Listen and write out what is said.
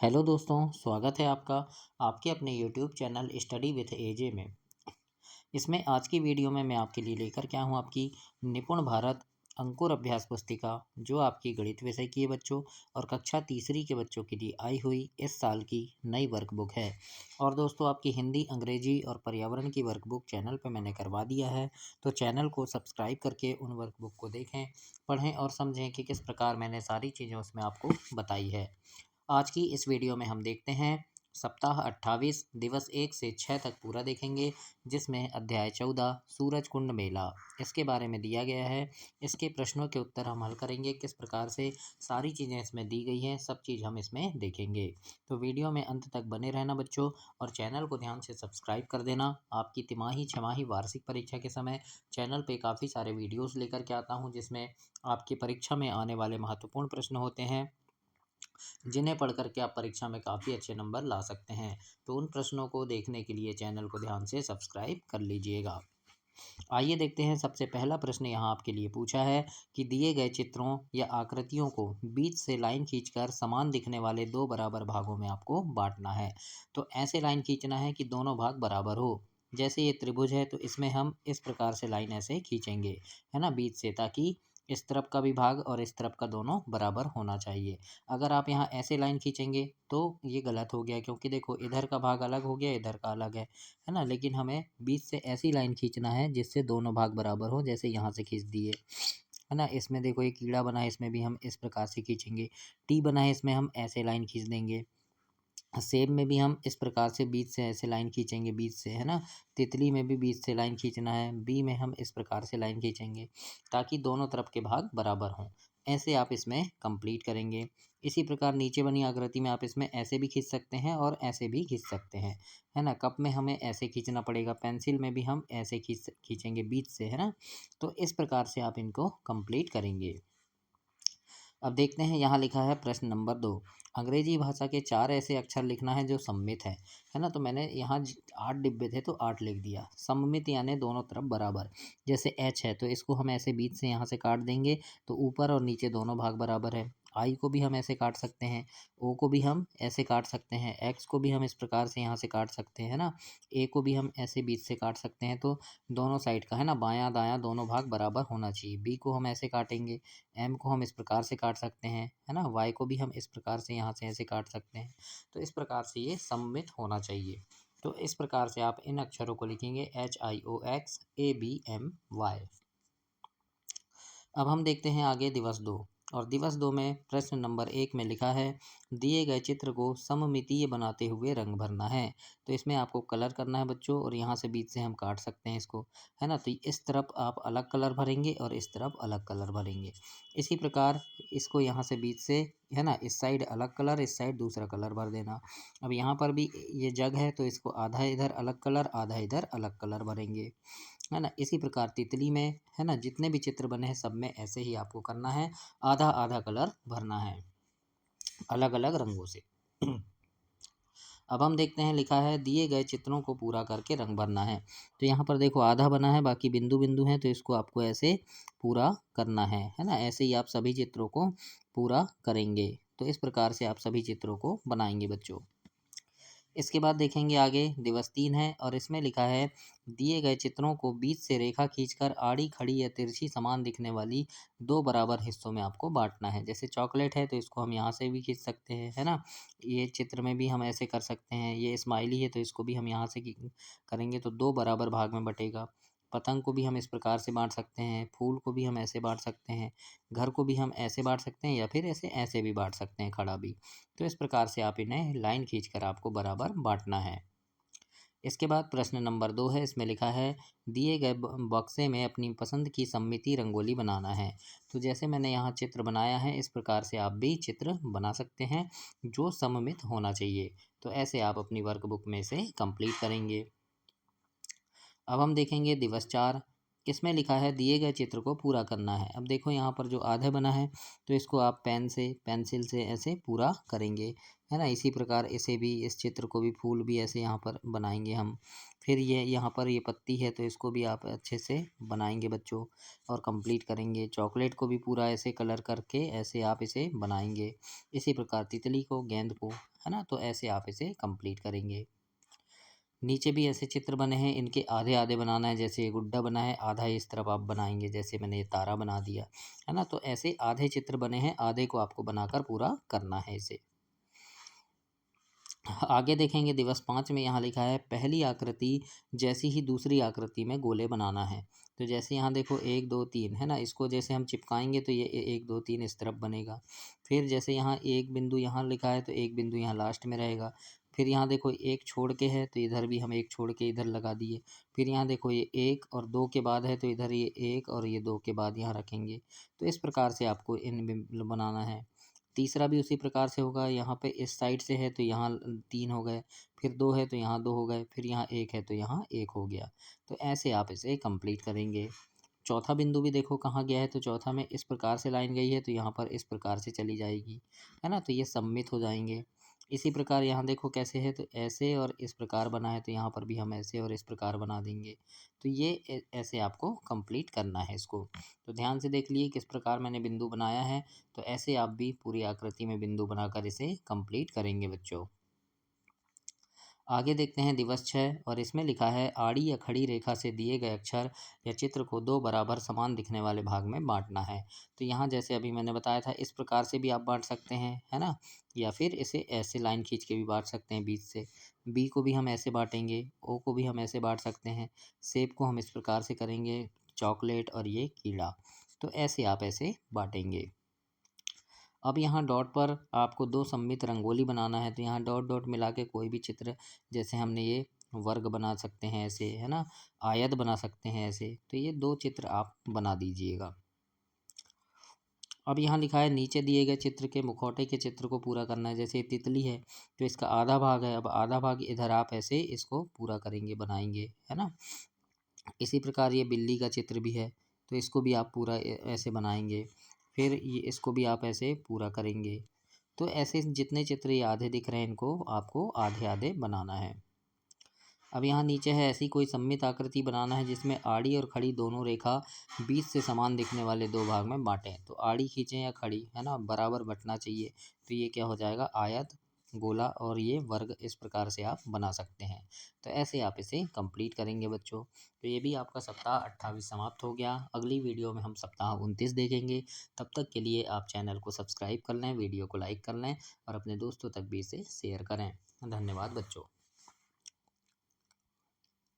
Hello दोस्तों, स्वागत है आपका आपके अपने यूट्यूब चैनल स्टडी विथ एजे में। इसमें आज की वीडियो में मैं आपके लिए लेकर के आया हूँ आपकी निपुण भारत अंकुर अभ्यास पुस्तिका, जो आपकी गणित विषय की है बच्चों और कक्षा तीसरी के बच्चों के लिए आई हुई इस साल की नई वर्कबुक है। और दोस्तों, आपकी हिंदी, अंग्रेजी और पर्यावरण की वर्कबुक चैनल पर मैंने करवा दिया है, तो चैनल को सब्सक्राइब करके उन वर्कबुक को देखें, पढ़ें और समझें कि किस प्रकार मैंने सारी चीज़ें उसमें आपको बताई है। आज की इस वीडियो में हम देखते हैं सप्ताह 28 दिवस 1 से 6 तक पूरा देखेंगे, जिसमें अध्याय 14 सूरज कुंड मेला इसके बारे में दिया गया है। इसके प्रश्नों के उत्तर हम हल करेंगे, किस प्रकार से सारी चीज़ें इसमें दी गई हैं, सब चीज़ हम इसमें देखेंगे। तो वीडियो में अंत तक बने रहना बच्चों, और चैनल को ध्यान से सब्सक्राइब कर देना। आपकी तिमाही, छमाही, वार्षिक परीक्षा के समय चैनल पे काफ़ी सारे वीडियोस लेकर के आता हूँ, जिसमें आपकी परीक्षा में आने वाले महत्वपूर्ण प्रश्न होते हैं, जिन्हें पढ़ कर के आप परीक्षा में काफ़ी अच्छे नंबर ला सकते हैं। तो उन प्रश्नों को देखने के लिए चैनल को ध्यान से सब्सक्राइब कर लीजिएगा। आइए देखते हैं, सबसे पहला प्रश्न यहाँ आपके लिए पूछा है कि दिए गए चित्रों या आकृतियों को बीच से लाइन खींचकर समान दिखने वाले दो बराबर भागों में आपको बांटना है। तो ऐसे लाइन खींचना है कि दोनों भाग बराबर हो। जैसे ये त्रिभुज है, तो इसमें हम इस प्रकार से लाइन ऐसे खींचेंगे, है ना, बीच से, ताकि इस तरफ का भी भाग और इस तरफ का दोनों बराबर होना चाहिए। अगर आप यहाँ ऐसे लाइन खींचेंगे तो ये गलत हो गया, क्योंकि देखो इधर का भाग अलग हो गया, इधर का अलग है ना। लेकिन हमें बीच से ऐसी लाइन खींचना है जिससे दोनों भाग बराबर हो, जैसे यहाँ से खींच दिए, है ना। इसमें देखो एक कीड़ा बना है, इसमें भी हम इस प्रकार से खींचेंगे। टी बना है, इसमें हम ऐसे लाइन खींच देंगे। सेब में भी हम इस प्रकार से बीच से ऐसे लाइन खींचेंगे, बीच से, है ना। तितली में भी बीच से लाइन खींचना है। बी में हम इस प्रकार से लाइन खींचेंगे, ताकि दोनों तरफ के भाग बराबर हों। ऐसे आप इसमें कंप्लीट करेंगे। इसी प्रकार नीचे बनी आकृति में आप इसमें ऐसे भी खींच सकते हैं और ऐसे भी खींच सकते हैं, है ना। कप में हमें ऐसे खींचना पड़ेगा, पेंसिल में भी हम ऐसे खींचेंगे बीच से, है ना। तो इस प्रकार से आप इनको कंप्लीट करेंगे। अब देखते हैं, यहाँ लिखा है प्रश्न नंबर 2, अंग्रेजी भाषा के 4 ऐसे अक्षर लिखना है जो सममित है ना। तो मैंने यहाँ 8 डिब्बे थे तो 8 लिख दिया। सममित यानी दोनों तरफ बराबर। जैसे एच है, तो इसको हम ऐसे बीच से यहाँ से काट देंगे, तो ऊपर और नीचे दोनों भाग बराबर है। आई को भी हम ऐसे काट सकते हैं, ओ को भी हम ऐसे काट सकते हैं, एक्स को भी हम इस प्रकार से यहाँ से काट सकते हैं ना। ए को भी हम ऐसे बीच से काट सकते हैं। तो दोनों साइड का, है ना, बायां दायां दोनों भाग बराबर होना चाहिए। बी को हम ऐसे काटेंगे, एम को हम इस प्रकार से काट सकते हैं, है ना। वाई को भी हम इस प्रकार से यहाँ से ऐसे काट सकते हैं। तो इस प्रकार से ये सममित होना चाहिए। तो इस प्रकार से आप इन अक्षरों को लिखेंगे, HIOXABMY। अब हम देखते हैं आगे दिवस 2, और दिवस 2 में प्रश्न नंबर 1 में लिखा है, दिए गए चित्र को सममितीय बनाते हुए रंग भरना है। तो इसमें आपको कलर करना है बच्चों, और यहाँ से बीच से हम काट सकते हैं इसको, है ना। तो इस तरफ आप अलग कलर भरेंगे और इस तरफ अलग कलर भरेंगे। इसी प्रकार इसको यहाँ से बीच से, है ना, इस साइड अलग कलर, इस साइड दूसरा कलर भर देना। अब यहाँ पर भी ये जग है, तो इसको आधा इधर अलग कलर, आधा इधर अलग कलर भरेंगे, है ना। इसी प्रकार तितली में, है ना, जितने भी चित्र बने हैं सब में ऐसे ही आपको करना है, आधा आधा कलर भरना है अलग अलग रंगों से। अब हम देखते हैं, लिखा है दिए गए चित्रों को पूरा करके रंग भरना है। तो यहाँ पर देखो आधा बना है, बाकी बिंदु बिंदु हैं, तो इसको आपको ऐसे पूरा करना है ना। ऐसे ही आप सभी चित्रों को पूरा करेंगे। तो इस प्रकार से आप सभी चित्रों को बनाएंगे बच्चों। इसके बाद देखेंगे आगे दिवस 3 है, और इसमें लिखा है, दिए गए चित्रों को बीच से रेखा खींचकर आड़ी, खड़ी या तिरछी समान दिखने वाली दो बराबर हिस्सों में आपको बांटना है। जैसे चॉकलेट है, तो इसको हम यहाँ से भी खींच सकते हैं, है ना। ये चित्र में भी हम ऐसे कर सकते हैं। ये स्माइली है, तो इसको भी हम यहाँ से करेंगे तो दो बराबर भाग में बटेगा। पतंग को भी हम इस प्रकार से बांट सकते हैं, फूल को भी हम ऐसे बांट सकते हैं, घर को भी हम ऐसे बांट सकते हैं, या फिर ऐसे ऐसे भी बांट सकते हैं, खड़ा भी। तो इस प्रकार से आप इन्हें लाइन खींचकर आपको बराबर बांटना है। इसके बाद प्रश्न नंबर 2 है, इसमें लिखा है, दिए गए बक्से में अपनी पसंद की सममिति रंगोली बनाना है। तो जैसे मैंने यहाँ चित्र बनाया है, इस प्रकार से आप भी चित्र बना सकते हैं, जो सममित होना चाहिए। तो ऐसे आप अपनी वर्कबुक में से कंप्लीट करेंगे। अब हम देखेंगे दिवस 4, इसमें लिखा है, दिए गए चित्र को पूरा करना है। अब देखो यहाँ पर जो आधा बना है, तो इसको आप पेन से, पेंसिल से ऐसे पूरा करेंगे, है ना। इसी प्रकार इसे भी, इस चित्र को भी, फूल भी ऐसे यहाँ पर बनाएंगे हम। फिर ये यहाँ पर ये पत्ती है, तो इसको भी आप अच्छे से बनाएंगे बच्चों और कंप्लीट करेंगे। चॉकलेट को भी पूरा ऐसे कलर करके ऐसे आप इसे बनाएंगे। इसी प्रकार तितली को, गेंद को, है ना। तो ऐसे आप इसे कंप्लीट करेंगे। नीचे भी ऐसे चित्र बने हैं, इनके आधे आधे बनाना है। जैसे ये गुड्डा बना है, आधा इस तरफ आप बनाएंगे, जैसे मैंने ये तारा बना दिया, है ना। तो ऐसे आधे चित्र बने हैं, आधे को आपको बनाकर पूरा करना है इसे। आगे देखेंगे दिवस 5 में यहाँ लिखा है पहली आकृति जैसी ही दूसरी आकृति में गोले बनाना है। तो जैसे यहाँ देखो 1 2 3 है ना, इसको जैसे हम चिपकाएंगे तो ये 1 2 3 इस तरफ बनेगा। फिर जैसे यहाँ एक बिंदु यहाँ लिखा है तो एक बिंदु यहाँ लास्ट में रहेगा। फिर यहाँ देखो एक छोड़ के है तो इधर भी हम एक छोड़ के इधर लगा दिए। फिर यहाँ देखो ये 1 और 2 के बाद है तो इधर ये 1 और ये 2 के बाद यहाँ रखेंगे। तो इस प्रकार से आपको इन बनाना है। तीसरा भी उसी प्रकार से होगा, यहाँ पे इस साइड से है तो यहाँ 3 हो गए, फिर 2 है तो यहाँ 2 हो गए, फिर यहाँ 1 है तो यहाँ 1 हो गया। तो ऐसे आप इसे कंप्लीट करेंगे। चौथा बिंदु भी देखो कहाँ गया है, तो चौथा में इस प्रकार से लाइन गई है तो यहाँ पर इस प्रकार से चली जाएगी, है ना। तो ये सम्मित हो जाएंगे। इसी प्रकार यहाँ देखो कैसे है, तो ऐसे और इस प्रकार बना है तो यहाँ पर भी हम ऐसे और इस प्रकार बना देंगे। तो ये ऐसे आपको कंप्लीट करना है इसको। तो ध्यान से देख लिए किस प्रकार मैंने बिंदु बनाया है। तो ऐसे आप भी पूरी आकृति में बिंदु बनाकर इसे कंप्लीट करेंगे बच्चों। आगे देखते हैं दिवस 6 और इसमें लिखा है आड़ी या खड़ी रेखा से दिए गए अक्षर या चित्र को दो बराबर समान दिखने वाले भाग में बांटना है। तो यहाँ जैसे अभी मैंने बताया था इस प्रकार से भी आप बांट सकते हैं, है ना। या फिर इसे ऐसे लाइन खींच के भी बांट सकते हैं बीच से। बी को भी हम ऐसे बांटेंगे, ओ को भी हम ऐसे बांट सकते हैं, सेब को हम इस प्रकार से करेंगे, चॉकलेट और ये कीड़ा। तो ऐसे आप ऐसे बांटेंगे। अब यहाँ डॉट पर आपको दो सममित रंगोली बनाना है। तो यहाँ डॉट डॉट मिला के कोई भी चित्र, जैसे हमने ये वर्ग बना सकते हैं ऐसे, है ना, आयत बना सकते हैं ऐसे। तो ये दो चित्र आप बना दीजिएगा। अब यहाँ लिखा है नीचे दिए गए चित्र के मुखौटे के चित्र को पूरा करना है। जैसे तितली है तो इसका आधा भाग है, अब आधा भाग इधर आप ऐसे इसको पूरा करेंगे, बनाएंगे, है ना। इसी प्रकार ये बिल्ली का चित्र भी है तो इसको भी आप पूरा ऐसे बनाएंगे। फिर ये इसको भी आप ऐसे पूरा करेंगे। तो ऐसे जितने चित्र ये आधे दिख रहे हैं इनको आपको आधे आधे बनाना है। अब यहाँ नीचे है ऐसी कोई सममित आकृति बनाना है जिसमें आड़ी और खड़ी दोनों रेखा बीच से समान दिखने वाले दो भाग में बांटें। तो आड़ी खींचें या खड़ी, है ना, बराबर बंटना चाहिए। तो ये क्या हो जाएगा, आयत, गोला और ये वर्ग, इस प्रकार से आप बना सकते हैं। तो ऐसे आप इसे कंप्लीट करेंगे बच्चों। तो ये भी आपका सप्ताह 28 समाप्त हो गया। अगली वीडियो में हम सप्ताह 29 देखेंगे। तब तक के लिए आप चैनल को सब्सक्राइब कर लें, वीडियो को लाइक कर लें और अपने दोस्तों तक भी इसे शेयर करें। धन्यवाद बच्चों।